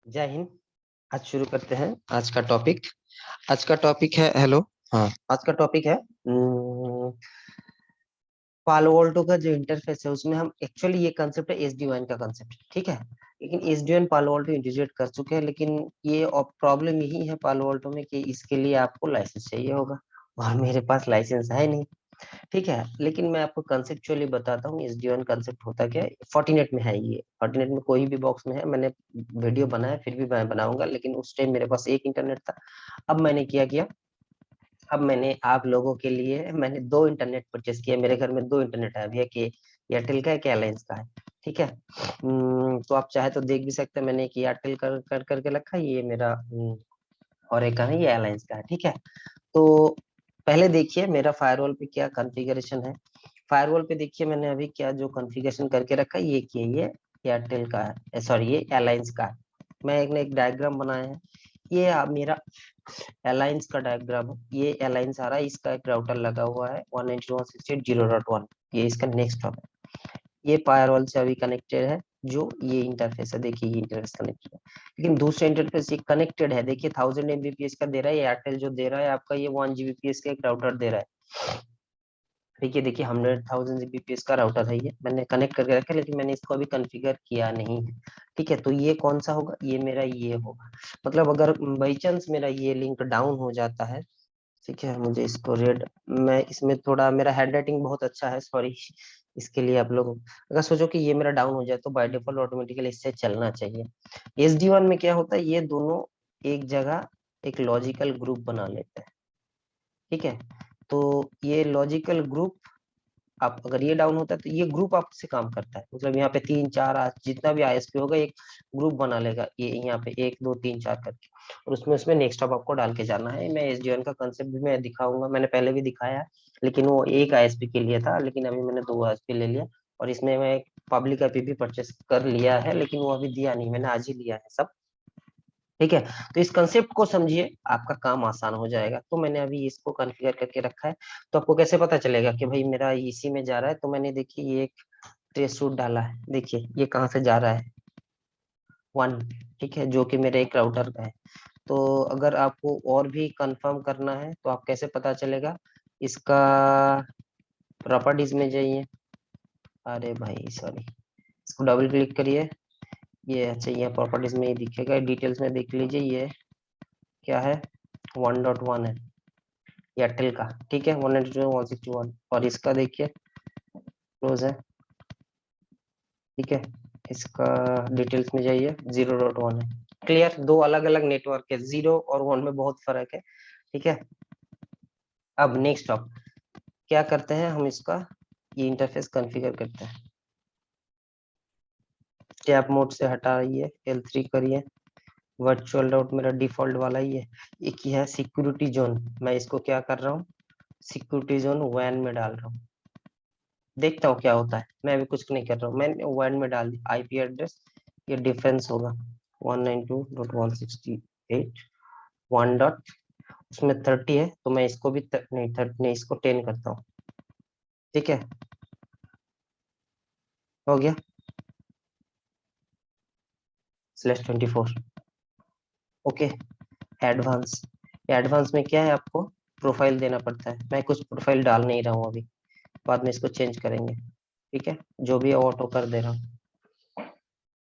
जय हिंद। आज शुरू करते हैं आज का टॉपिक है हेलो। हाँ, आज का टॉपिक है पालो ऑल्टो का जो इंटरफेस है उसमें हम एक्चुअली ये कंसेप्ट है एसडी1 का कंसेप्ट, ठीक है। लेकिन एसडी1 पालो ऑल्टो इंटीग्रेट कर चुके हैं, लेकिन ये प्रॉब्लम यही है पालो ऑल्टो में कि इसके लिए आपको लाइसेंस चाहिए होगा और मेरे पास लाइसेंस है नहीं, ठीक है। लेकिन मैं आपको कंसेप्चुअली बताता हूँ एसडी1 कंसेप्ट होता क्या है। फोर्टिनेट में है, ये फोर्टिनेट में कोई भी बॉक्स में है। मैंने वीडियो बनाया, फिर भी मैं बनाऊंगा, लेकिन उस टाइम मेरे पास एक इंटरनेट था। अब मैंने क्या किया, अब मैंने आप लोगों के लिए मैंने दो इंटरनेट परचेस किया। मेरे घर में दो इंटरनेट है अभी, एक एयरटेल का है, एक एयरलाइंस का है, ठीक है। तो आप चाहे तो देख भी सकते हैं, मैंने एक एयरटेल कर कर करके रखा है, ये मेरा और एक का है, ये एयरलाइंस का है, ठीक है। तो पहले देखिए मेरा फायरवॉल पे क्या कॉन्फ़िगरेशन है। फायरवॉल पे देखिए मैंने अभी क्या जो कॉन्फ़िगरेशन करके रखा है, ये किया, ये एयरटेल का है, सॉरी ये एयरलाइंस का है। मैं एक डायग्राम बनाया है, ये मेरा एलायंस का डायग्राम है। ये एलायंस आ रहा है, इसका एक राउटर लगा हुआ है 192.168.0.1, ये इसका नेक्स्ट हॉप है। ये फायरवॉल से अभी कनेक्टेड है, जो ये इंटरफेस है, देखिए ये इंटरफेस कनेक्टेड है। लेकिन दूसरे इंटरफेस ये कनेक्टेड है, देखिए 1000 Mbps का दे रहा है एयरटेल, जो दे रहा है आपका ये 1 Gbps का एक राउटर दे रहा है। ठीक है, देखिए 100,000 Gbps का राउटर है, ये मैंने कनेक्ट करके रखा है, लेकिन मैंने इसको अभी कॉन्फ़िगर किया नहीं है, ठीक है। तो ये कौन सा होगा, ये मेरा ये होगा। मतलब अगर बाई चांस मेरा ये लिंक डाउन हो जाता है, ठीक है, मुझे इसको रेड, मैं इसमें थोड़ा मेरा हैंड राइटिंग बहुत अच्छा है, सॉरी इसके लिए। आप लोग अगर सोचो कि ये मेरा डाउन हो जाए तो बाय डिफॉल्ट ऑटोमेटिकली इससे चलना चाहिए। एसडी1 में क्या होता है, ये दोनों एक जगह एक लॉजिकल ग्रुप बना लेते हैं, ठीक है। तो ये लॉजिकल ग्रुप, आप अगर ये डाउन होता है तो ये ग्रुप आपसे काम करता है। मतलब यहाँ पे 3 4 जितना भी आईएसपी होगा एक ग्रुप बना लेगा, ये यहाँ पे 1 2 3 4 करके, और उसमें उसमें नेक्स्ट आप आपको डाल के जाना है। मैं एसडीएन का कंसेप्ट भी मैं दिखाऊंगा, मैंने पहले भी दिखाया है, लेकिन वो एक आईएसपी के लिए था, लेकिन अभी मैंने 2 आईएसपी ले लिया। और इसमें मैं एक पब्लिक आईपी भी परचेस कर लिया है, लेकिन वो अभी दिया नहीं, मैंने आज ही लिया है सब, ठीक है। तो इस कंसेप्ट को समझिए, आपका काम आसान हो जाएगा। तो मैंने अभी इसको कॉन्फ़िगर करके रखा है। तो आपको कैसे पता चलेगा कि भाई मेरा इसी में जा रहा है। तो मैंने देखिए ये एक ट्रेस रूट डाला है, देखिए ये कहाँ से जा रहा है, 1, ठीक है, जो कि मेरे एक राउटर का है। तो अगर आपको और भी कंफर्म करना है तो आप कैसे पता चलेगा, इसका प्रॉपर्टीज में जाइए, अरे भाई सॉरी, इसको डबल क्लिक करिए, ये अच्छा ये प्रॉपर्टीज में ही दिखेगा, डिटेल्स में देख लीजिए, ये क्या है, 1.1 है एयरटेल का, ठीक है, 192.161। और इसका देखिए क्लोज है, ठीक है। इसका डिटेल्स में जाइए, 0.1 है। क्लियर, दो अलग अलग नेटवर्क है, 0 और 1 में बहुत फर्क है, ठीक है। अब नेक्स्ट आप क्या करते हैं, हम इसका ये इंटरफेस कॉन्फ़िगर करते हैं। टैब मोड से हटाइए, L3 करिए, वर्चुअल राउट मेरा डिफॉल्ट वाला ही है। एक ही है सिक्योरिटी जोन, मैं इसको क्या कर रहा हूँ, सिक्योरिटी जोन वैन में डाल रहा हूँ, देखता हूँ क्या होता है। मैं अभी कुछ नहीं कर रहा हूँ, मैंने वैन में डाल दी आईपी एड्रेस, ये डिफरेंस होगा 192.168.1 डॉट, उसमें 30 है, तो मैं इसको भी नहीं 30 नहीं, इसको 10 करता हूँ, ठीक है, हो गया /24। ओके, एडवांस, एडवांस में क्या है, आपको प्रोफाइल देना पड़ता है। मैं कुछ प्रोफाइल डाल नहीं रहा हूँ अभी, बाद में इसको चेंज करेंगे, ठीक है, जो भी ऑटो कर दे रहा हूँ।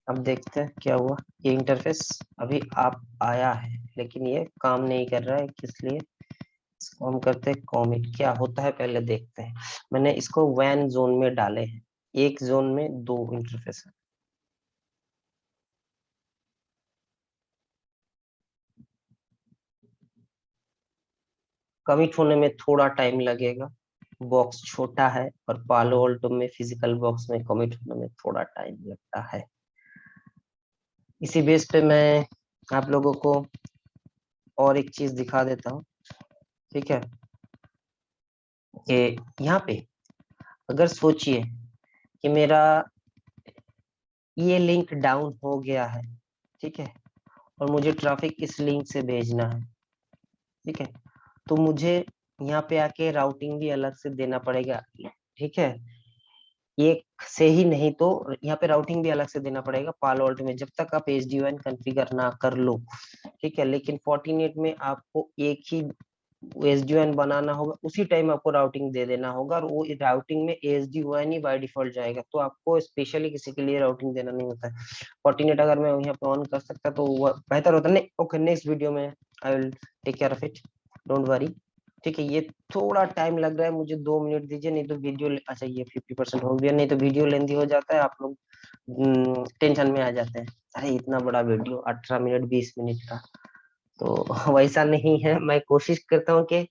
अब देखते हैं क्या हुआ, ये इंटरफेस अभी आप आया है, लेकिन ये काम नहीं कर रहा है, किस लिए। इसको हम करते हैं कॉमिट, क्या होता है पहले देखते हैं। मैंने इसको वैन जोन में डाले हैं, एक जोन में दो इंटरफेस है। कमिट होने में थोड़ा टाइम लगेगा, बॉक्स छोटा है, और पालो ऑल्टो में फिजिकल बॉक्स में कमिट होने में थोड़ा टाइम लगता है। इसी बेस पे मैं आप लोगों को और एक चीज दिखा देता हूँ, ठीक है। कि यहाँ पे अगर सोचिए कि मेरा ये लिंक डाउन हो गया है, ठीक है, और मुझे ट्रैफिक इस लिंक से भेजना है, ठीक है, तो मुझे यहाँ पे आके राउटिंग भी अलग से देना पड़ेगा, ठीक है। एक से ही, नहीं तो यहाँ पे राउटिंग भी अलग से देना पड़ेगा पालो अल्टो में, जब तक आप SD-WAN कॉन्फ़िगर ना कर लो, ठीक है। लेकिन Fortinet में आपको एक ही SD-WAN बनाना होगा, उसी टाइम आपको राउटिंग दे देना होगा, और वो राउटिंग में SD-WAN ही बाय डिफॉल्ट जाएगा, तो आपको स्पेशली किसी के लिए राउटिंग देना नहीं होता है। Fortinet अगर मैं यहाँ पे ऑन कर सकता तो वो बेहतर होता। नहीं, ओके, नेक्स्ट वीडियो में I will take care of it, don't worry, ठीक है। ये थोड़ा टाइम लग रहा है मुझे, 2 मिनट दीजिए, नहीं तो वीडियो, अच्छा ये 50% हो गया, नहीं तो वीडियो लेंदी हो जाता है, आप लोग टेंशन में आ जाते हैं, अरे इतना बड़ा वीडियो 18 मिनट 20 मिनट का, तो वैसा नहीं है। मैं कोशिश करता हूँ कि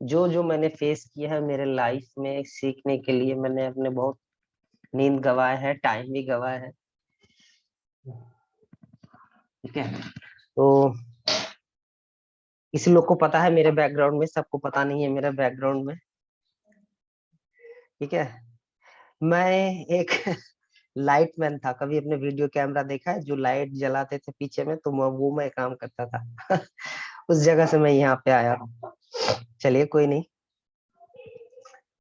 जो जो मैंने फेस किया है मेरे लाइफ में, सीखने के लिए मैंने अपने बहुत नींद गवाए है, टाइम भी गवाया है, ठीक है। तो किसी लोग को पता है मेरे बैकग्राउंड में, सबको पता नहीं है मेरा बैकग्राउंड में, ठीक है। मैं एक लाइट मैन था, कभी अपने वीडियो कैमरा देखा है जो लाइट जलाते थे पीछे में, तो मैं काम करता था उस जगह से मैं यहाँ पे आया हूँ। चलिए कोई नहीं,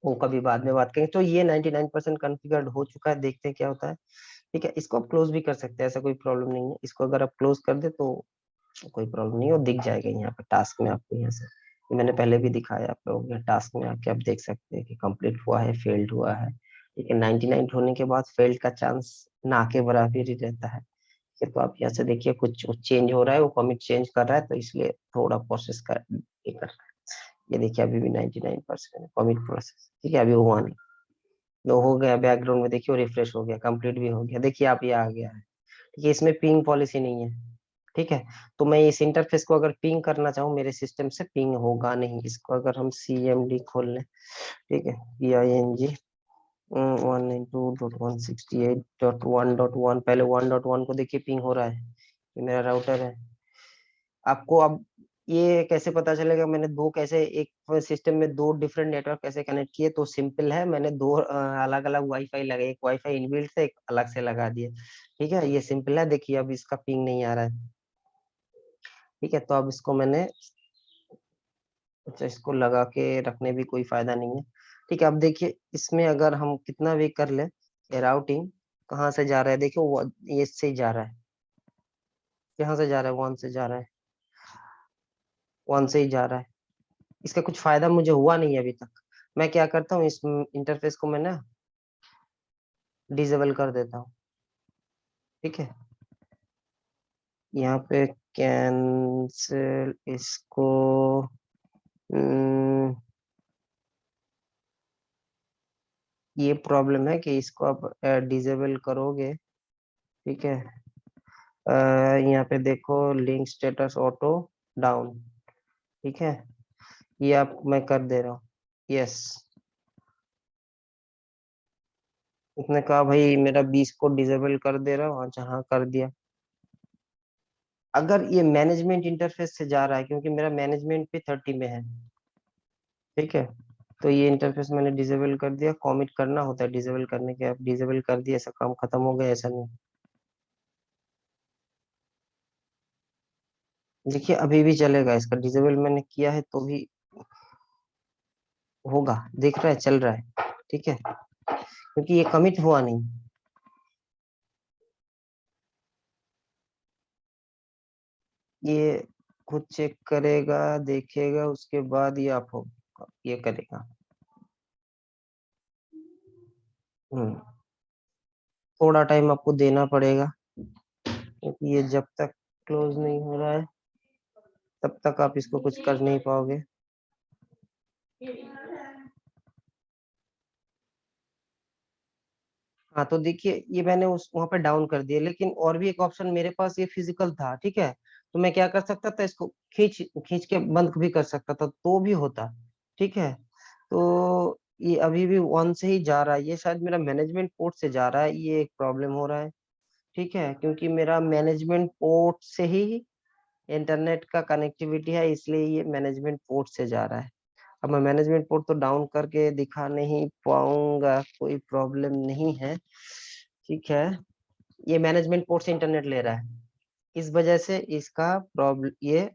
वो कभी बाद में बात करेंगे। तो ये 99% कॉन्फ़िगर्ड हो चुका है, देखते हैं क्या होता है, ठीक है। इसको आप क्लोज भी कर सकते हैं, ऐसा कोई प्रॉब्लम नहीं है, इसको अगर आप क्लोज कर दे तो कोई प्रॉब्लम नहीं है, वो दिख जाएगा यहाँ पे टास्क में आपको, यहाँ से, ये मैंने पहले भी दिखाया आप लोगों को, टास्क में आके आप देख सकते हैं कि कंप्लीट हुआ है, फेल्ड हुआ है, ठीक है। 99 होने के बाद फेल्ड का चांस ना के बराबर ही रहता है, ठीक है। तो आप यहाँ से देखिए कुछ चेंज हो रहा है, वो कमिट चेंज कर रहा है, तो इसलिए थोड़ा प्रोसेस कर ये कर रहा है। ये देखिए अभी भी 99% कमिट प्रोसेस, ठीक है, अभी हुआ नहीं, लो हो गया, बैकग्राउंड में देखिए रिफ्रेश हो गया, कंप्लीट भी हो गया, देखिए आप ये आ गया है, ठीक है। इसमें पिंग पॉलिसी नहीं है, ठीक है। तो मैं इस इंटरफेस को अगर पिंग करना चाहूँ, मेरे सिस्टम से पिंग होगा नहीं। इसको अगर हम CMD खोल लें, ठीक है, PING 192.168.1.1, पहले 1.1 को देखिए पिंग हो रहा है, ये मेरा राउटर है। आपको अब ये कैसे पता चलेगा, मैंने दो कैसे, एक सिस्टम में दो डिफरेंट नेटवर्क कैसे कनेक्ट किए, तो सिंपल है, मैंने दो अलग अलग वाईफाई लगाए, एक वाईफाई इनबिल्ट से, एक अलग से लगा दिए, ठीक है। ये सिंपल है, देखिए अब इसका पिंग नहीं आ रहा है, ठीक है। तो अब इसको मैंने, अच्छा इसको लगा के रखने भी कोई फायदा नहीं है, ठीक है। अब देखिए इसमें अगर हम कितना भी कर ले, राउटिंग कहाँ से जा रहा है, देखिए वो ये से ही जा रहा है, कहाँ से जा रहा है, वन से जा रहा है, वन से ही जा रहा है। इसका कुछ फायदा मुझे हुआ नहीं है अभी तक। मैं क्या करता हूँ, इस इंटरफेस को मैं ना डिसेबल कर देता हूँ, ठीक है। यहाँ पे कैंसिल इसको, हम्म, ये प्रॉब्लम है कि इसको आप डिसेबल करोगे, ठीक है। यहाँ पे देखो लिंक स्टेटस ऑटो डाउन, ठीक है, ये आप मैं कर दे रहा हूँ, यस। उसने कहा भाई मेरा 20 को डिसेबल कर दे रहा हूँ, अच्छा हाँ कर दिया। अगर ये मैनेजमेंट इंटरफेस से जा रहा है, क्योंकि मेरा मैनेजमेंट पे 30 में है, ठीक है, तो ये इंटरफेस मैंने डिसेबल कर दिया, कमिट करना होता है डिसेबल करने के, आप डिसेबल कर दिया, ऐसा काम खत्म हो गया, ऐसा नहीं। देखिए अभी भी चलेगा, इसका डिसेबल मैंने किया है तो भी होगा, देख रहा है चल रहा है, ठीक है, क्योंकि ये कमिट हुआ नहीं। ये खुद चेक करेगा, देखेगा, उसके बाद ये आप होगा, ये करेगा। हम्म, थोड़ा टाइम आपको देना पड़ेगा, क्योंकि ये जब तक क्लोज नहीं हो रहा है तब तक आप इसको कुछ कर नहीं पाओगे। हाँ तो देखिए ये मैंने उस वहां पे डाउन कर दिया, लेकिन और भी एक ऑप्शन मेरे पास ये फिजिकल था, ठीक है। तो मैं क्या कर सकता था, इसको खींच खींच के बंद भी कर सकता था, तो भी होता, ठीक है। तो ये अभी भी वन से ही जा रहा है, ये शायद मेरा मैनेजमेंट पोर्ट से जा रहा है, ये एक प्रॉब्लम हो रहा है, ठीक है, क्योंकि मेरा मैनेजमेंट पोर्ट से ही इंटरनेट का कनेक्टिविटी है, इसलिए ये मैनेजमेंट पोर्ट से जा रहा है। अब मैं मैनेजमेंट पोर्ट तो डाउन करके दिखा नहीं पाऊंगा, कोई प्रॉब्लम नहीं है, ठीक है। ये मैनेजमेंट पोर्ट से इंटरनेट ले रहा है, इस वजह से इसका प्रॉब्लम, ये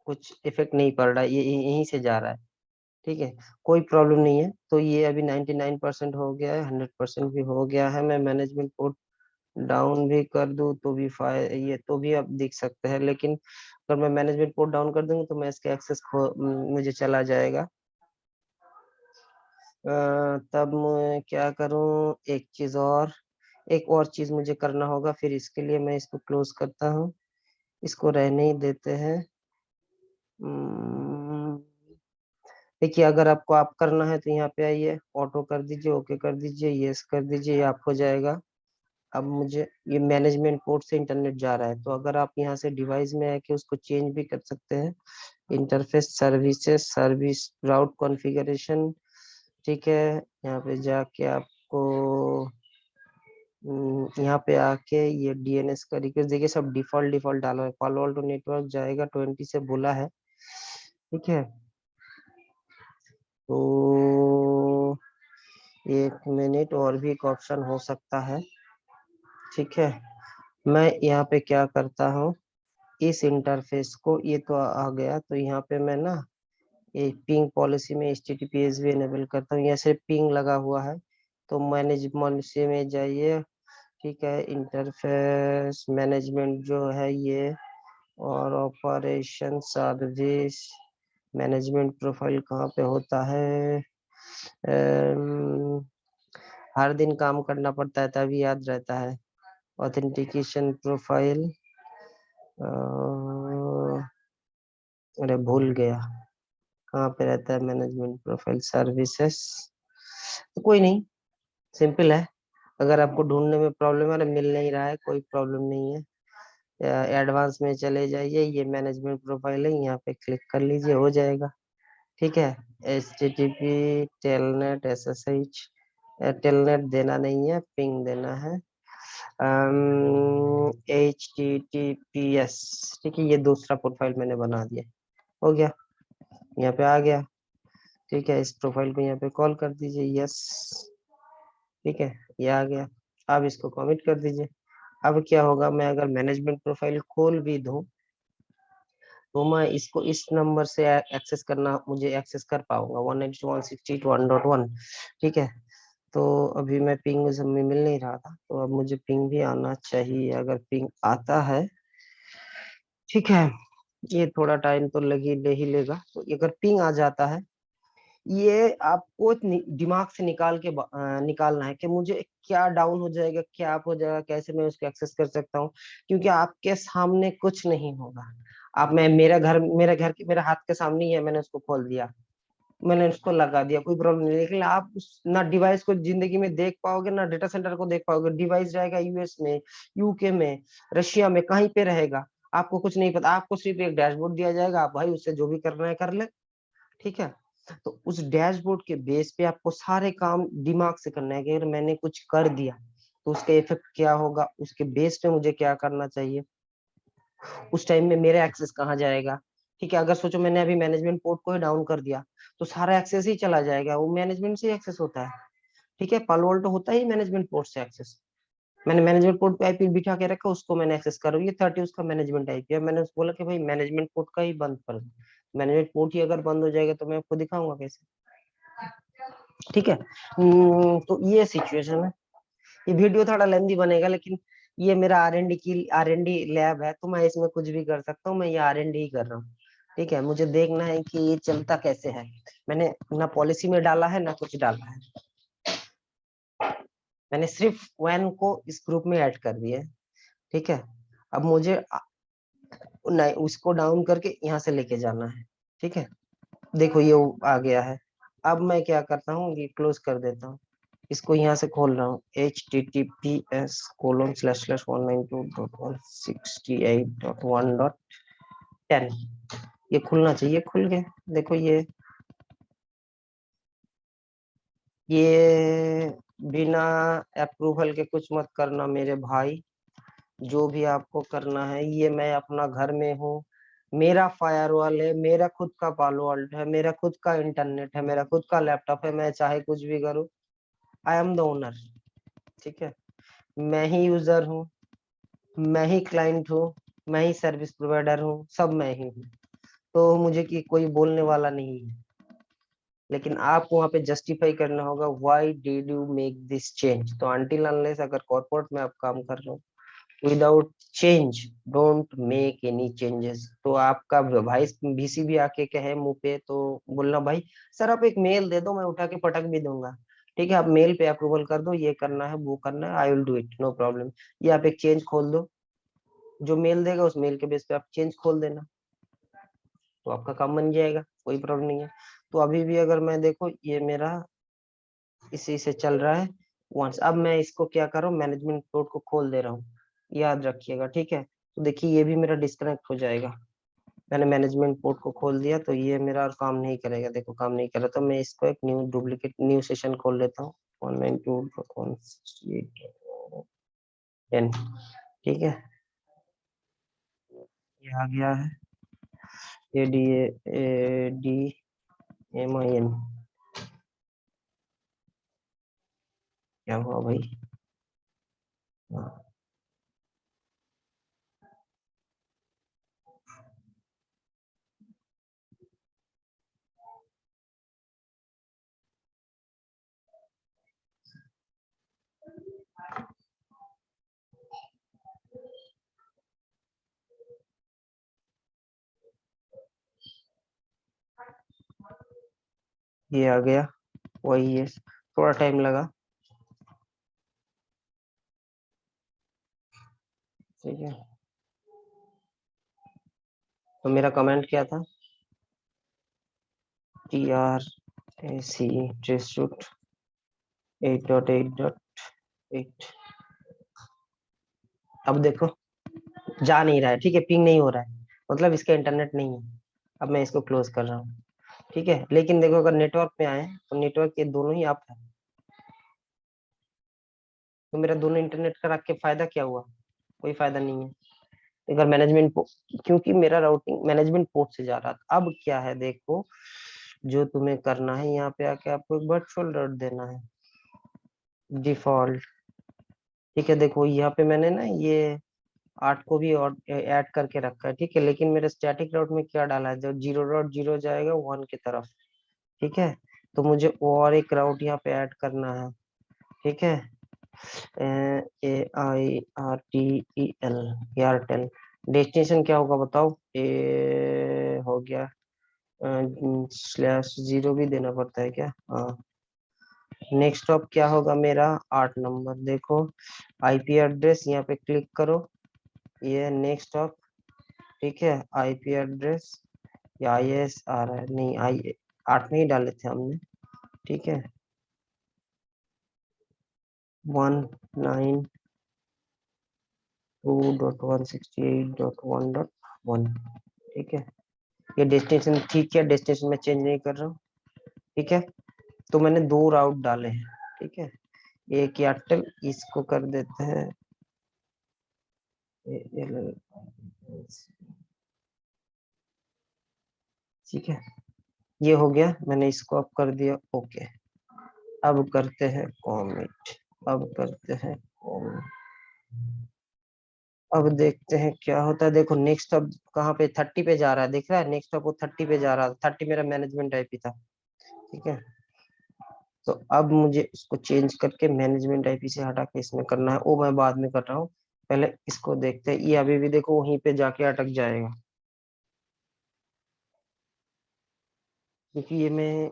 कुछ इफेक्ट नहीं पड़ रहा है, ये यहीं से जा रहा है, ठीक है, कोई प्रॉब्लम नहीं है। तो ये अभी 99% हो गया है, 100% भी हो गया है। मैं मैनेजमेंट पोर्ट डाउन भी कर दूं तो भी ये तो भी आप देख सकते हैं, लेकिन अगर मैं मैनेजमेंट पोर्ट डाउन कर दूंगा तो मैं इसके एक्सेस मुझे चला जाएगा। तब मैं क्या करूं, एक और चीज मुझे करना होगा, फिर इसके लिए मैं इसको क्लोज करता हूँ, इसको रहने ही देते हैं। हम्म, देखिए, अगर आपको आप करना है तो यहाँ पे आइए, ऑटो कर दीजिए, ओके कर दीजिए, यस कर दीजिए, ये आप हो जाएगा। अब मुझे ये मैनेजमेंट पोर्ट से इंटरनेट जा रहा है, तो अगर आप यहाँ से डिवाइस में आके उसको चेंज भी कर सकते हैं। इंटरफेस सर्विसेज, सर्विस राउट कॉन्फ़िगरेशन, ठीक है। यहाँ पे जाके आपको यहाँ पे आके ये डीएनएस का रिक्वेस्ट देखिए, सब डिफॉल्ट डिफॉल्ट डाला है। पालो अल्टो नेटवर्क जाएगा 20 से बोला है, ठीक है। तो 1 मिनट, और भी एक ऑप्शन हो सकता है, ठीक है। मैं यहाँ पे क्या करता हूँ, इस इंटरफेस को, ये तो आ गया, तो यहाँ पे मैं ना ये पिंग पॉलिसी में HTTPS भी इनेबल करता हूँ। यहाँ से पिंग लगा हुआ है, तो मैनेज पॉलिसी में जाइए, ठीक है। इंटरफेस मैनेजमेंट जो है ये, और ऑपरेशन सर्विस मैनेजमेंट प्रोफाइल कहाँ पे होता है। हर दिन काम करना पड़ता है तभी याद रहता है। ऑथेंटिकेशन प्रोफाइल, अरे भूल गया कहाँ पे रहता है मैनेजमेंट प्रोफाइल सर्विसेज। तो कोई नहीं, सिंपल है। अगर आपको ढूंढने में प्रॉब्लम है, मिल नहीं रहा है, कोई प्रॉब्लम नहीं है। एडवांस में चले जाइए, ये मैनेजमेंट प्रोफाइल है, यहाँ पे क्लिक कर लीजिए, हो जाएगा, ठीक है। HTTP टेलनेट SSH, टेलनेट देना नहीं है, पिंग देना है। HTTPS, ठीक है। ये दूसरा प्रोफाइल मैंने बना दिया, हो गया, यहाँ पे आ गया, ठीक है। इस प्रोफाइल को यहाँ पे कॉल कर दीजिए, यस, ठीक है, ये आ गया। अब इसको कमिट कर दीजिए। अब क्या होगा, मैं अगर मैनेजमेंट प्रोफाइल खोल भी दूं तो मैं इसको इस नंबर से एक्सेस करना, मुझे एक्सेस कर पाऊंगा 192.168.1.1, ठीक है। तो अभी मैं पिंग सब में मिल नहीं रहा था, तो अब मुझे पिंग भी आना चाहिए। अगर पिंग आता है, ठीक है, ये थोड़ा टाइम तो ले ही लेगा। तो अगर पिंग आ जाता है, ये आपको दिमाग से निकालना है कि मुझे क्या डाउन हो जाएगा, क्या अप हो जाएगा, कैसे मैं उसको एक्सेस कर सकता हूँ, क्योंकि आपके सामने कुछ नहीं होगा। आप मैं मेरा हाथ के सामने ही है, मैंने उसको खोल दिया, मैंने उसको लगा दिया, कोई प्रॉब्लम नहीं। लेकिन आप ना डिवाइस को जिंदगी में देख पाओगे, ना डेटा सेंटर को देख पाओगे। डिवाइस रहेगा US में, UK में, रशिया में, कहीं पे रहेगा, आपको कुछ नहीं पता। आपको सिर्फ एक डैशबोर्ड दिया जाएगा, आप भाई उससे जो भी करना है कर ले, ठीक है। तो उस डैशबोर्ड के बेस पे आपको सारे काम दिमाग से करना है कि अगर मैंने कुछ कर दिया तो उसका इफेक्ट क्या होगा, उसके बेस पे मुझे क्या करना चाहिए, उस टाइम में मेरा एक्सेस कहाँ जाएगा, ठीक है। अगर सोचो मैंने अभी मैनेजमेंट पोर्ट को ही डाउन कर दिया तो सारा एक्सेस ही चला जाएगा, वो मैनेजमेंट से एक्सेस होता है, ठीक है। पालो अल्टो होता ही मैनेजमेंट पोर्ट से एक्सेस। मैंने मैनेजमेंट पोर्ट पे आईपी बिठा के रखा, उसको मैंने एक्सेस करा, ये 30 उसका मैनेजमेंट आईपी है। मैंने उसको बोला कि भाई मैनेजमेंट पोर्ट का ही बंद कर दो। मैनेजमेंट पोर्ट ही अगर बंद हो जाएगा तो मैं आपको दिखाऊंगा कैसे, ठीक है। तो ये सिचुएशन है। ये वीडियो थोड़ा लेंदी बनेगा, लेकिन ये मेरा R&D लैब है, तो मैं इसमें कुछ भी कर सकता हूँ। मैं ये R&D ही कर रहा हूँ, ठीक है। मुझे देखना है कि ये चलता कैसे है। मैंने ना पॉलिसी में डाला है ना कुछ डाला है, मैंने सिर्फ वैन को इस ग्रुप में ऐड कर दिया है, ठीक है। अब मुझे नहीं, उसको डाउन करके यहाँ से लेके जाना है, ठीक है। देखो ये आ गया है। अब मैं क्या करता हूँ, ये क्लोज कर देता हूँ, इसको यहाँ से खोल रहा हूँ, https://192.168.1.10। ये खुलना चाहिए, खुल गया। देखो ये बिना अप्रूवल के कुछ मत करना मेरे भाई, जो भी आपको करना है। ये मैं अपना घर में हूँ, मेरा फायरवॉल है, मेरा खुद का पालो अल्टो है, मेरा खुद का इंटरनेट है, मेरा खुद का लैपटॉप है, मैं चाहे कुछ भी करूँ, आई एम द ओनर, ठीक है। मैं ही यूजर हूँ, मैं ही क्लाइंट हूँ, मैं ही सर्विस प्रोवाइडर हूँ, सब मैं ही हूँ। तो मुझे कोई बोलने वाला नहीं है, लेकिन आपको वहां पे जस्टिफाई करना होगा why did you make this change. तो अनटिल अनलेस अगर कॉर्पोरेट में आप काम कर रहे हो, without change don't make any changes. तो आपका वाइस वीसी भी आके कहे मुंह पे तो बोलना भाई सर आप एक मेल दे दो, मैं उठा के पटक भी दूंगा। ठीक है, आप मेल पे अप्रूवल कर दो, ये करना है वो करना है, I will do it, no problem. या आप एक चेंज खोल दो, जो मेल देगा उस मेल के बेस पे आप चेंज खोल देना, तो आपका काम बन जाएगा, कोई प्रॉब्लम नहीं है। तो अभी भी अगर मैं देखो ये मेरा इसी से चल रहा है वंस। अब मैं इसको क्या कर रहा हूँ, मैनेजमेंट पोर्ट को खोल दे रहा हूँ, याद रखिएगा। ठीक है, तो देखिए ये भी मेरा डिस्कनेक्ट हो जाएगा। मैंने मैनेजमेंट पोर्ट को खोल दिया तो ये मेरा और काम नहीं करेगा, देखो काम नहीं कर रहा। तो मैं इसको एक न्यू डुप्लीकेट न्यू सेशन खोल लेता हूँ 192.168.10। ठीक है, ये आ गया है ADMIN। क्या हुआ भाई? हाँ, ये आ गया, वही है, थोड़ा टाइम लगा। ठीक है, तो मेरा कमेंट क्या था, TRAC ट्रेसरूट 8.8.8। अब देखो जा नहीं रहा है, ठीक है, पिंग नहीं हो रहा है, मतलब इसका इंटरनेट नहीं है। अब मैं इसको क्लोज कर रहा हूँ। ठीक है, लेकिन देखो अगर नेटवर्क पे आए तो नेटवर्क के दोनों ही आप है, तो मेरा दोनों इंटरनेट का रख के फायदा क्या हुआ? कोई फायदा नहीं है। अगर मैनेजमेंट क्योंकि मेरा राउटिंग मैनेजमेंट पोर्ट से जा रहा था। अब क्या है देखो, जो तुम्हें करना है यहाँ पे आके आपको एक वर्चुअल डॉट देना है डिफॉल्ट। ठीक है, देखो यहाँ पे मैंने ना ये 8 को भी और ऐड करके रखा है। ठीक है, लेकिन मेरे स्टैटिक राउट में क्या डाला है, जब 0.0 जाएगा 1 की तरफ। ठीक है, तो मुझे और एक राउट यहाँ पे ऐड करना है। ठीक है, AIRTEL, एयरटेल। डेस्टिनेशन क्या होगा बताओ, हो गया, /0 भी देना पड़ता है क्या? हाँ। नेक्स्ट ऑप क्या होगा मेरा, 8 नंबर। देखो आईपी एड्रेस यहाँ पे क्लिक करो, ये नेक्स्ट ऑप। ठीक है, आईपी एड्रेस या IS आ रहा है, नहीं आई 8 में ही डाले थे हमने। ठीक है, 192.168.1.1। ठीक है, ये डेस्टिनेशन ठीक है, डेस्टिनेशन में चेंज नहीं कर रहा हूँ। ठीक है, तो मैंने 2 राउट डाले हैं। ठीक है, एक एयरटेल, इसको कर देते हैं ALL। ठीक है, ये हो गया, मैंने इसको अब कर दिया ओके। अब करते हैं कॉमिट, अब करते हैं कॉमिट। अब देखते हैं क्या होता है। देखो नेक्स्ट अब कहाँ पे 30 पे जा रहा है, देख रहा है नेक्स्ट अब वो 30 पे जा रहा है, 30 मेरा मैनेजमेंट आईपी था। ठीक है, तो अब मुझे इसको चेंज करके मैनेजमेंट आईपी से हटा के इसमें करना है, वो मैं बाद में कर रहा हूँ। पहले इसको देखते हैं, ये अभी भी देखो वहीं पे जाके अटक जाएगा, क्योंकि ये मैं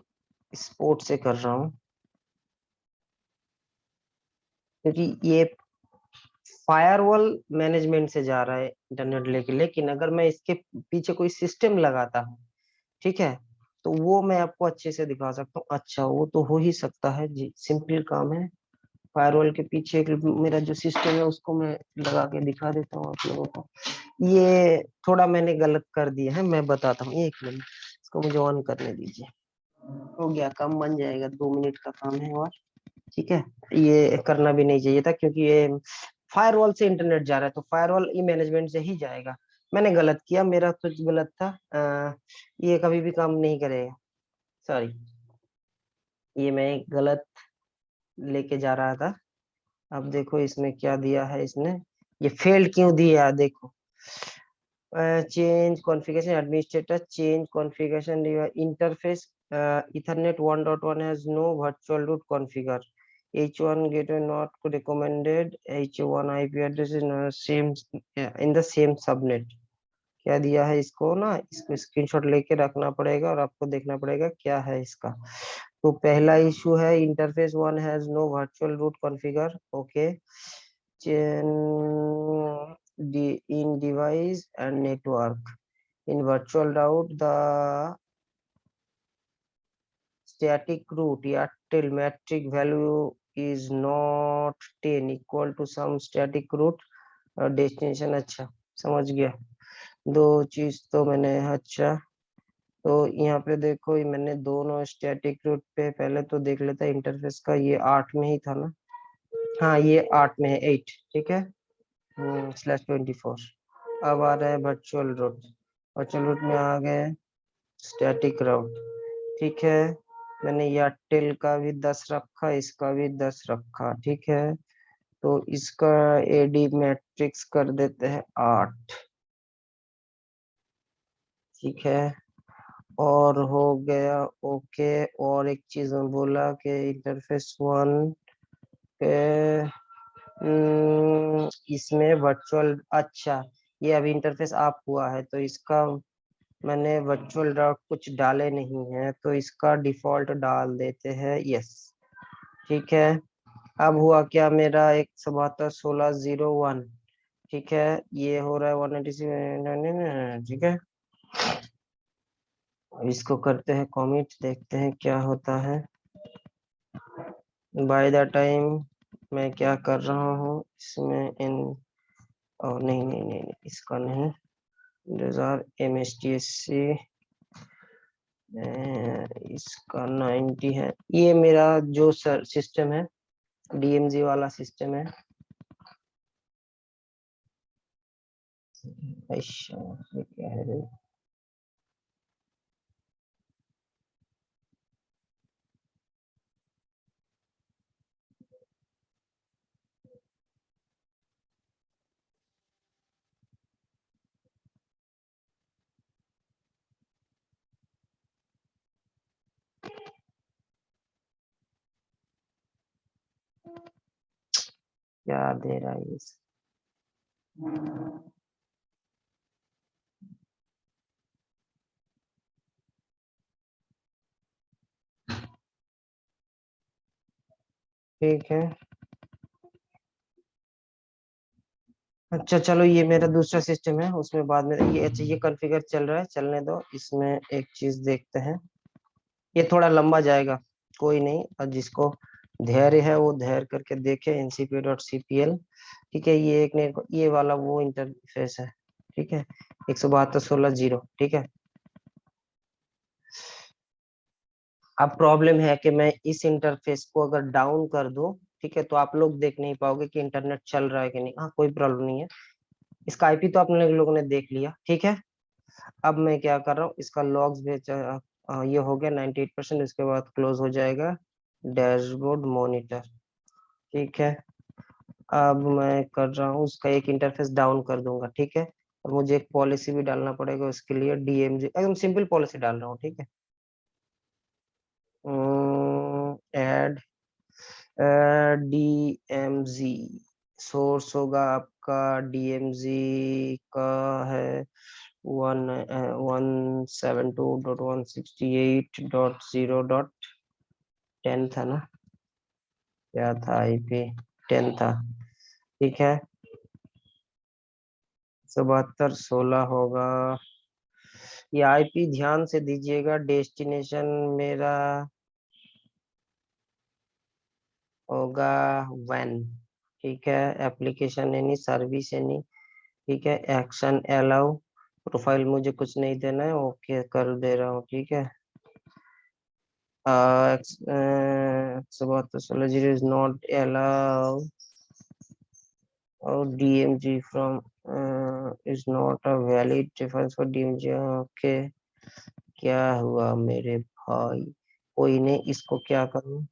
स्पोर्ट से कर रहा हूँ, क्योंकि ये फायरवॉल मैनेजमेंट से जा रहा है इंटरनेट लेके। लेकिन अगर मैं इसके पीछे कोई सिस्टम लगाता हूँ, ठीक है, तो वो मैं आपको अच्छे से दिखा सकता हूँ। अच्छा, वो तो हो ही सकता है जी, सिंपल काम है। फायरवॉल के पीछे एक मेरा जो सिस्टम है उसको मैं लगा के दिखा देता हूँ आप लोगों को। ये थोड़ा मैंने गलत कर दिया है, मैं बताता हूँ, 1 मिनट, इसको मुझे ऑन करने दीजिए। हो गया, काम बन जाएगा, 2 मिनट का काम है और। ठीक है, ये करना भी नहीं चाहिए था, क्योंकि ये फायरवॉल से इंटरनेट जा रहा है, तो फायरवॉल ई मैनेजमेंट से ही जाएगा। मैंने गलत किया, मेरा कुछ गलत था। ये कभी भी काम नहीं करेगा, सॉरी, ये मैं एक गलत लेके जा रहा था। अब देखो इसमें क्या दिया है इसने, ये फेल्ड क्यों दिया है देखो। Change configuration administrator, change configuration interface Ethernet 1.1 has no virtual root configure. H1 gateway not recommended. H1 IP address is not same in the same subnet. क्या दिया है इसको ना, इसको स्क्रीनशॉट लेके रखना पड़ेगा और आपको देखना पड़ेगा क्या है इसका। तो पहला इशू है interface one has no virtual route configure. Okay, in device and network. In virtual route, the static root till metric value is not 10 equal to some static root destination। अच्छा समझ गया, दो चीज तो मैंने। अच्छा तो यहाँ पे देखो, ये मैंने दोनों स्टैटिक रूट पे पहले तो देख लेता है इंटरफेस का, ये 8 में ही था ना। हाँ ये 8 में है, 8 ठीक है, /24। अब आ रहा है वर्चुअल रूट। वर्चुअल रूट में आ गए स्टैटिक रूट, ठीक है। मैंने एयरटेल का भी 10 रखा, इसका भी 10 रखा, ठीक है। तो इसका एडी मैट्रिक्स कर देते हैं 8, ठीक है। और हो गया ओके। और एक चीज मैं बोला कि इंटरफेस वन पे इसमें वर्चुअल, अच्छा ये अभी इंटरफेस आप हुआ है तो इसका मैंने वर्चुअल डॉट कुछ डाले नहीं है, तो इसका डिफॉल्ट डाल देते हैं यस, ठीक है। अब हुआ क्या, मेरा 172.16.01, ठीक है, ये हो रहा है 186, ठीक है। अब इसको करते हैं कमिट, देखते हैं क्या होता है। बाय द टाइम मैं क्या कर रहा हूँ इसमें इन, नहीं नहीं नहीं नहीं इसका नहीं, डिजायर MSTSC इसका 90 है। ये मेरा जो सर सिस्टम है DMZ वाला सिस्टम है। अच्छा ये क्या है रे? क्या दे रहा है इस, ठीक है। अच्छा चलो, ये मेरा दूसरा सिस्टम है, उसमें बाद में ये, अच्छा ये कॉन्फ़िगर चल रहा है, चलने दो। इसमें एक चीज देखते हैं, ये थोड़ा लंबा जाएगा, कोई नहीं, और जिसको धैर्य है वो धैर्य करके देखे। ncp.cpl, ठीक है। ये एक ने ये वाला वो इंटरफेस है, ठीक है, 172.16.0, ठीक है। अब प्रॉब्लम है कि मैं इस इंटरफेस को अगर डाउन कर दूं, ठीक है, तो आप लोग देख नहीं पाओगे कि इंटरनेट चल रहा है कि नहीं। हाँ कोई प्रॉब्लम नहीं है, इसका आईपी तो अपने लोगों ने देख लिया, ठीक है। अब मैं क्या कर रहा हूँ, इसका लॉग्स भेज, ये हो गया 98%, उसके बाद क्लोज हो जाएगा डैशबोर्ड मॉनिटर, ठीक है। अब मैं कर रहा हूँ उसका एक इंटरफेस डाउन कर दूंगा, ठीक है। और मुझे एक पॉलिसी भी डालना पड़ेगा उसके लिए, DMG एकदम सिंपल पॉलिसी डाल रहा हूँ, ठीक है। ऐड DMZ सोर्स होगा आपका, DMZ का है 172.168.0.10 था ना, क्या था IP 10 था, ठीक है। 72.16 होगा ये IP, ध्यान से दीजिएगा। डेस्टिनेशन मेरा होगा वन, ठीक है। एप्लीकेशन एनी, सर्विस एनी, ठीक है। एक्शन अलाउ, प्रोफाइल मुझे कुछ नहीं देना है, ओके कर दे रहा हूँ, ठीक है। 172.16 इज नॉट अलाउ और DMG from is not a valid reference for DMG, okay. क्या हुआ मेरे भाई, कोई नहीं, इसको क्या करूँ,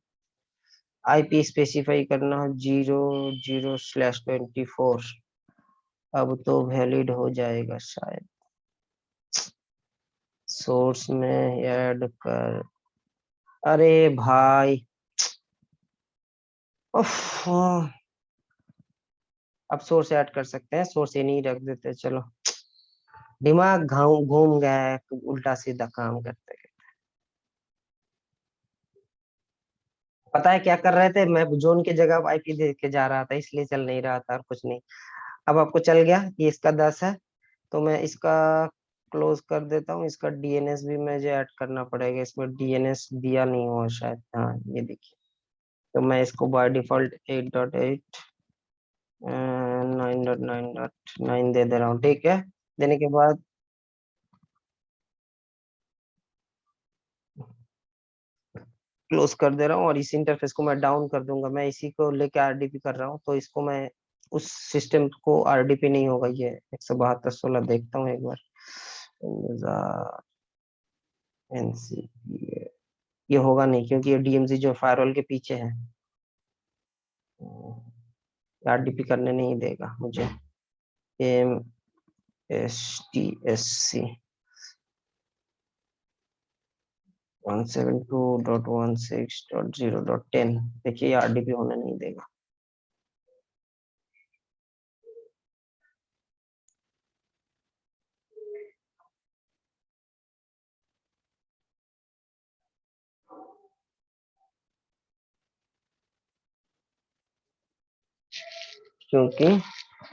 IP स्पेसिफाई करना 00/24, अब तो वैलिड हो जाएगा शायद। सोर्स में ऐड कर, अरे भाई, उफ, अब सोर्स ऐड कर सकते हैं, सोर्स ये नहीं रख देते, चलो। दिमाग घूम घूम गया है, उल्टा सीधा काम करते हैं। पता है क्या कर रहे थे, मैं जोन की जगह आईपी दे के जा रहा था, इसलिए चल नहीं रहा था और कुछ नहीं। अब आपको चल गया, ये इसका 10 है, तो मैं इसका क्लोज कर देता हूँ। इसका डीएनएस भी मुझे ऐड करना पड़ेगा, इसमें डीएनएस दिया नहीं हुआ शायद, हाँ ये देखिए। तो मैं इसको बाय डिफॉल्ट 8.8 9.9.9 दे दे रहा हूँ, ठीक है। देने के बाद क्लोज कर दे रहा हूँ, और इस इंटरफेस को मैं डाउन कर दूंगा। मैं इसी को लेके आरडीपी कर रहा हूँ, तो इसको मैं उस सिस्टम को आरडीपी नहीं होगा ये 172.16, देखता हूँ एक बार। एनसीपी ये होगा नहीं, क्योंकि ये डीएमजी जो फायरवॉल के पीछे है, आरडीपी करने नहीं देगा मुझे। M S T S C 172.16.0.10, देखिए आरडीपी होने नहीं देगा। क्योंकि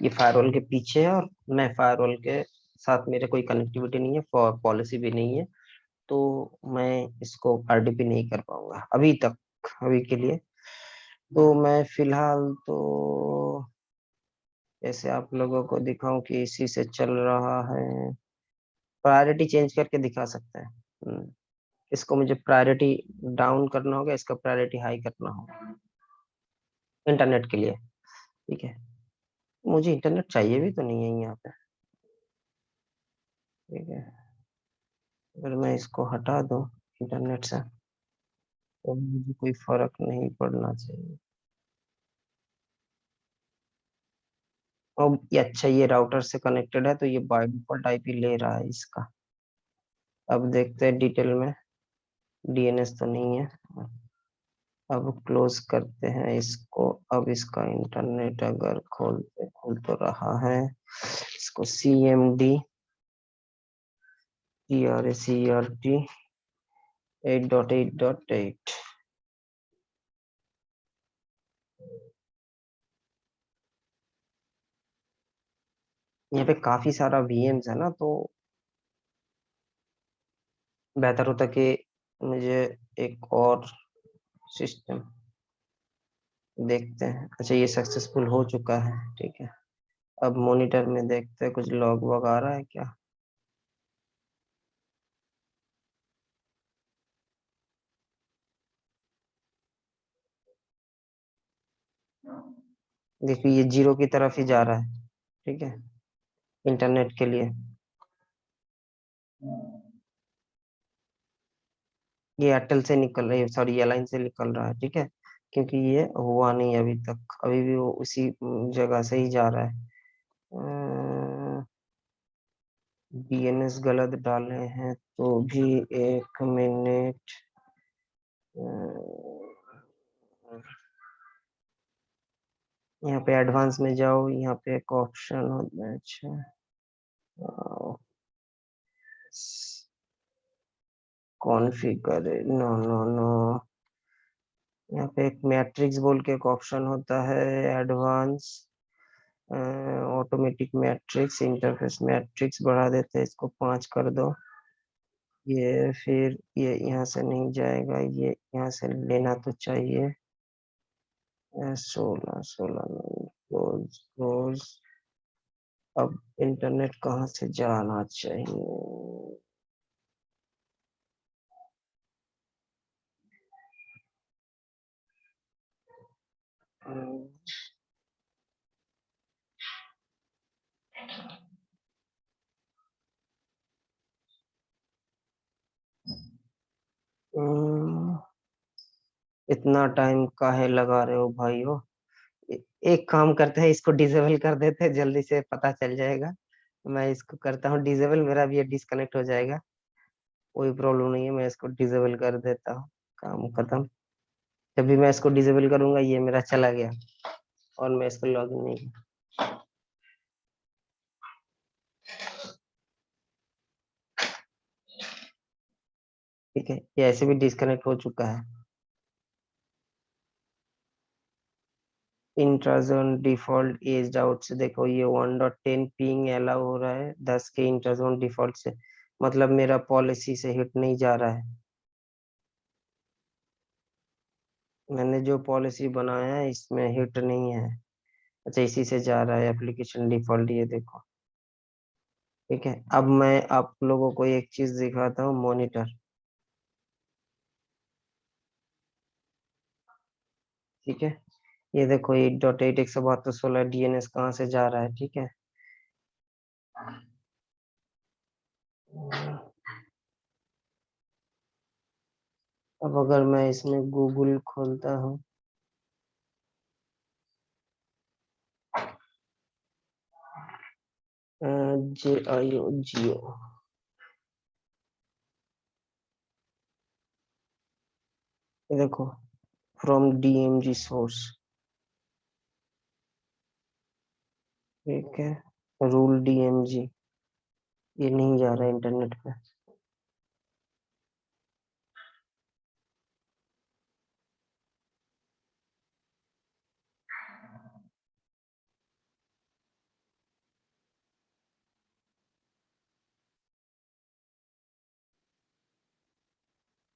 ये फायरवॉल के पीछे है, और मैं फायरवॉल के साथ मेरे कोई कनेक्टिविटी नहीं है, पॉलिसी भी नहीं है, तो मैं इसको आरडीपी नहीं कर पाऊंगा अभी तक, अभी के लिए। तो मैं फिलहाल तो ऐसे आप लोगों को दिखाऊं कि इसी से चल रहा है, प्रायोरिटी चेंज करके दिखा सकते हैं। इसको मुझे प्रायोरिटी डाउन करना होगा, इसका प्रायोरिटी हाई करना होगा इंटरनेट के लिए, ठीक है। मुझे इंटरनेट चाहिए भी तो नहीं है यहाँ पे, ठीक है। अगर मैं इसको हटा दूं इंटरनेट से, तो मुझे कोई फर्क नहीं पड़ना चाहिए। अब ये अच्छा, ये राउटर से कनेक्टेड है, तो ये बाय डिफॉल्ट आईपी ले रहा है इसका। अब देखते हैं डिटेल में, डीएनएस तो नहीं है। अब क्लोज करते हैं इसको। अब इसका इंटरनेट अगर खोल तो रहा है, इसको CMD CRT 8.8.8, यहाँ पे काफी सारा VMs है ना, तो बेहतर होता कि मुझे एक और सिस्टम देखते हैं। अच्छा, ये सक्सेसफुल हो चुका है, ठीक है। अब मॉनिटर में देखते हैं कुछ लॉग वॉग आ रहा है क्या। देखिए ये 0 की तरफ ही जा रहा है, ठीक है, इंटरनेट के लिए। ये एयरटेल से निकल रही है, सॉरी ये लाइन से निकल रहा है, ठीक है। क्योंकि ये हुआ नहीं अभी तक, अभी भी वो उसी जगह से ही जा रहा है। डीएनएस गलत डाले हैं तो भी, 1 मिनट। यहाँ पे एडवांस में जाओ, यहाँ पे एक ऑप्शन होता है, अच्छा कॉन्फ़िगर, नो नो नो, यहाँ पे एक मैट्रिक्स बोल के एक ऑप्शन होता है, advance automatic matrix interface matrix बढ़ा देते हैं, इसको 5 कर दो। ये फिर ये यहाँ से नहीं जाएगा, ये यहाँ से लेना तो चाहिए। 16 रोज रोज। अब इंटरनेट कहाँ से जाना चाहिए। हम्म, इतना टाइम काहे लगा रहे हो भाइयों। एक काम करते हैं, इसको डिसेबल कर देते हैं, जल्दी से पता चल जाएगा। मैं इसको करता हूँ डिसेबल, मेरा भी ये डिस्कनेक्ट हो जाएगा, कोई प्रॉब्लम नहीं है, मैं इसको डिसेबल कर देता हूँ। काम खत्म। जब भी मैं इसको डिसेबल करूंगा ये मेरा चला गया और मैं इसको लॉगिन नहीं किया। ठीक है, ये ऐसे भी डिस्कनेक्ट हो चुका है। इंट्राजोन डिफॉल्ट एज्ड आउट से देखो ये 1.10 पिंग अलाउ हो रहा है 10 के इंट्राजोन डिफॉल्ट से, मतलब मेरा पॉलिसी से हिट नहीं जा रहा है। मैंने जो पॉलिसी बनाया है इसमें हिट नहीं है। अच्छा, इसी से जा रहा है एप्लीकेशन डिफॉल्ट, ये देखो। ठीक है, अब मैं आप लोगों को एक चीज दिखाता हूँ, मॉनिटर। ठीक है, ये देखो 8.8 172 डीएनएस कहाँ से जा रहा है। ठीक है, अब अगर मैं इसमें गूगल खोलता हूँ, JIO, ये देखो फ्रॉम DMG सोर्स। ठीक है, रूल DMG, ये नहीं जा रहा है इंटरनेट पे।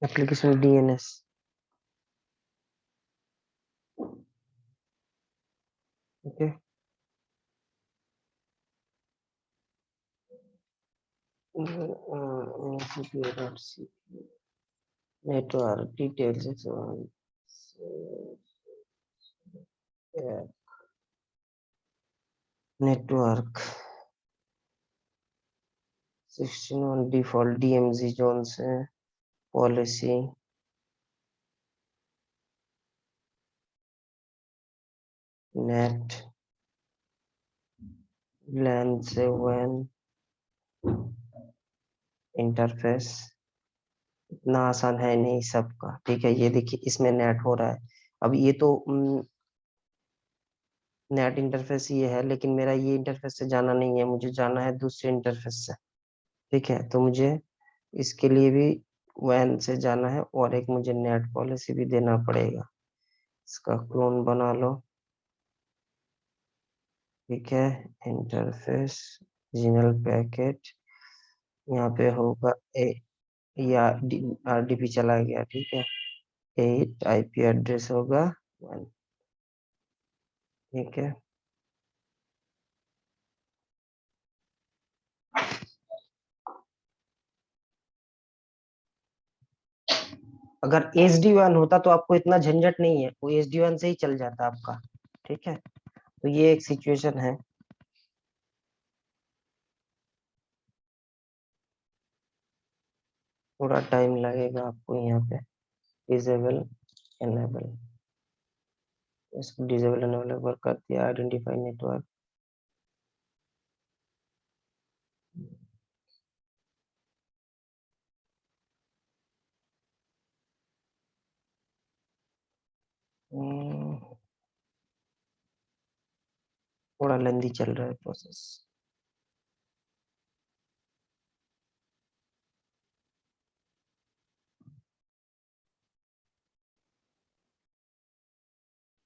Application DNS। Okay, network details, network 16 default DMZ zone से पॉलिसी नेट लैन से वैन इंटरफेस। इतना आसान है नहीं सबका। ठीक है, ये देखिए इसमें नेट हो रहा है। अब ये तो नेट इंटरफेस ये है, लेकिन मेरा ये इंटरफेस से जाना नहीं है, मुझे जाना है दूसरे इंटरफेस से। ठीक है, तो मुझे इसके लिए भी वैन से जाना है और एक मुझे नेट पॉलिसी भी देना पड़ेगा। इसका क्लोन बना लो। ठीक है, इंटरफेस ओरिजिनल पैकेट, यहाँ पे होगा ए, या RDP चला गया। ठीक है, 8 IP एड्रेस होगा 1। ठीक है, अगर SD1 होता तो आपको इतना झंझट नहीं है, वो SD1 से ही चल जाता आपका। ठीक है, तो ये एक सिचुएशन है। थोड़ा टाइम लगेगा आपको यहाँ पे। डिसेबल एनेबल, इसको डिसेबल एनेबल कर दिया। आइडेंटिफाई नेटवर्क, थोड़ा लेंदी चल रहा है प्रोसेस।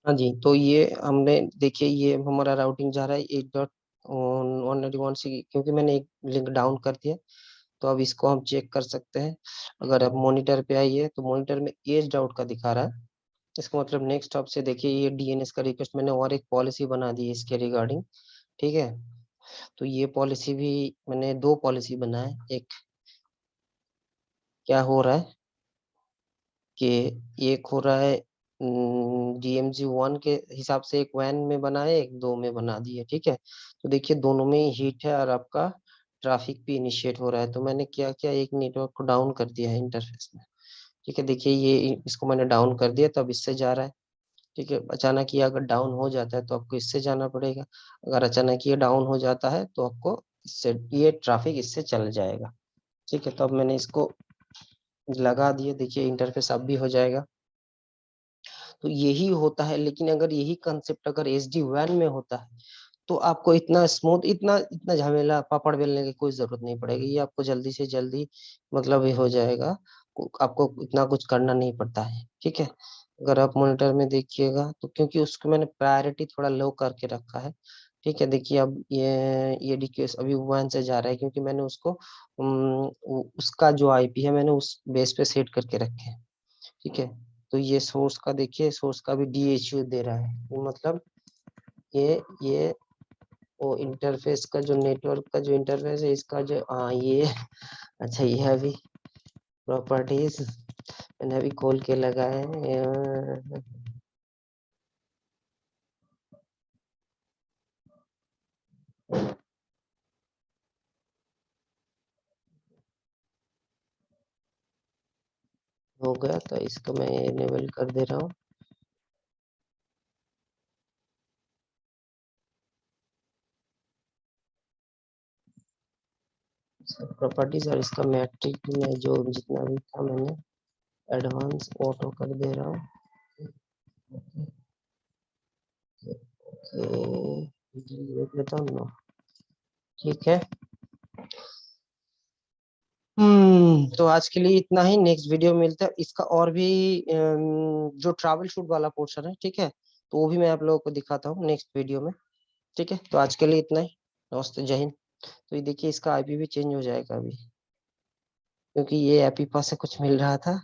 हाँ जी, तो ये हमने देखिए ये हमारा राउटिंग जा रहा है 8.191 से, क्योंकि मैंने एक लिंक डाउन कर दिया। तो अब इसको हम चेक कर सकते हैं। अगर आप मॉनिटर पे आइए तो मॉनिटर में एज आउट का दिखा रहा है। इसका मतलब नेक्स्ट हब से देखिए ये DNS का रिक्वेस्ट, मैंने और एक पॉलिसी बना दी है इसके रिगार्डिंग। ठीक है, तो ये पॉलिसी भी मैंने दो पॉलिसी बनाए। एक क्या हो रहा है कि एक हो रहा है DMG1 के हिसाब से, एक वैन में बना है, एक दो में बना दिया। ठीक है, तो देखिए दोनों में हीट है और आपका ट्रैफिक भी इनिशिएट हो रहा है। तो मैंने क्या किया, एक नेटवर्क को डाउन कर दिया है इंटरफेस में। ठीक है, देखिए ये इसको मैंने डाउन कर दिया, तब इससे जा रहा है। ठीक है, अचानक ये अगर डाउन हो जाता है तो आपको इससे जाना पड़ेगा। अगर अचानक ये डाउन हो जाता है तो आपको इससे, ये ट्रैफिक इससे चल जाएगा। ठीक है, तो अब मैंने इसको लगा दिए, देखिए इंटरफेस अब भी हो जाएगा। तो यही होता है, लेकिन अगर यही कंसेप्ट अगर SD WAN में होता है तो आपको इतना स्मूथ, इतना इतना झमेला पापड़ बेलने की कोई जरूरत नहीं पड़ेगी, ये आपको जल्दी से जल्दी मतलब ये हो जाएगा, आपको इतना कुछ करना नहीं पड़ता है, ठीक है। अगर आप मॉनिटर में देखिएगा तो क्योंकि उसको मैंने प्रायोरिटी थोड़ा लो करके रखा है, ठीक है। देखिए अब ये DQS अभी 1 से जा रहा है क्योंकि मैंने उसको उसका जो IP है मैंने उस बेस पे सेट करके रखे हैं, ठीक है। तो ये सोर्स का देखिए, सोर्स का भी DHU दे रहा है, तो मतलब ये वो इंटरफेस का जो नेटवर्क का जो इंटरफेस है इसका जो ये अच्छा, ये है अभी प्रॉपर्टीज मैंने अभी खोल के लगाए हैं। हो गया, तो इसको मैं इनेबल कर दे रहा हूँ। प्रॉपर्टीज और इसका मैट्रिक में जो जितना भी था मैंने एडवांस ऑटो कर दे रहा हूँ। देख लेता हूँ ना, ठीक है। तो आज के लिए इतना ही, नेक्स्ट वीडियो में मिलता है। इसका और भी जो ट्रैवल शूट वाला पोर्शन है, ठीक है, तो वो भी मैं आप लोगों को दिखाता हूँ नेक्स्ट वीडियो में, ठीक है। तो आज के लिए इतना ही, नमस्ते, जय हिंद। तो ये देखिए इसका IP भी चेंज हो जाएगा अभी, क्योंकि ये एपीपा से कुछ मिल रहा था,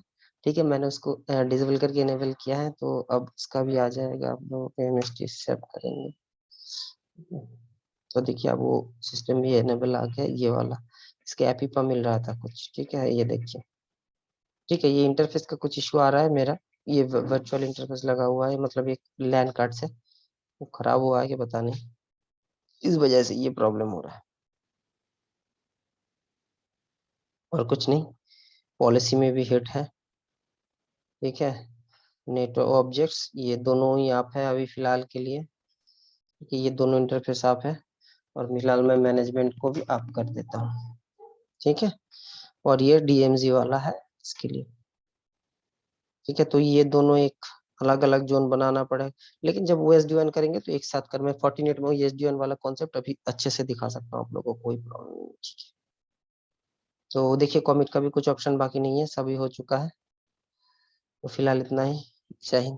ठीक है, मैंने उसको डिसेबल करके इनेबल किया है, तो अब इसका भी आ जाएगा, आप लोगों को MST सेव करेंगे। तो देखिए अब वो सिस्टम भी इनेबल आ गया, ये वाला इसके एपीपा मिल रहा था कुछ, ठीक है, ये देखिए, ठीक है। ये इंटरफेस का कुछ इशू आ रहा है मेरा, ये वर्चुअल इंटरफेस लगा हुआ है, मतलब एक लैन कार्ड से वो खराब हुआ है कि पता नहीं, इस वजह से ये प्रॉब्लम हो रहा है, और कुछ नहीं। पॉलिसी में भी हिट है, ठीक है। नेटवर्क ऑब्जेक्ट्स ये दोनों ही आप है अभी फिलहाल के लिए, कि ये दोनों इंटरफेस आप है, और फिलहाल मैं मैनेजमेंट को भी आप कर देता हूँ, ठीक है। और ये DMZ वाला है इसके लिए, ठीक है। तो ये दोनों एक अलग अलग जोन बनाना पड़े, लेकिन जब वो SD1 करेंगे तो एक साथ कर, मैं Fortinet में SD1 वाला कॉन्सेप्ट अभी अच्छे से दिखा सकता हूँ आप लोगों को, कोई प्रॉब्लम नहीं, ठीक है। तो देखिए कॉमिट का भी कुछ ऑप्शन बाकी नहीं है, सभी हो चुका है। तो फिलहाल इतना ही, जय हिंद।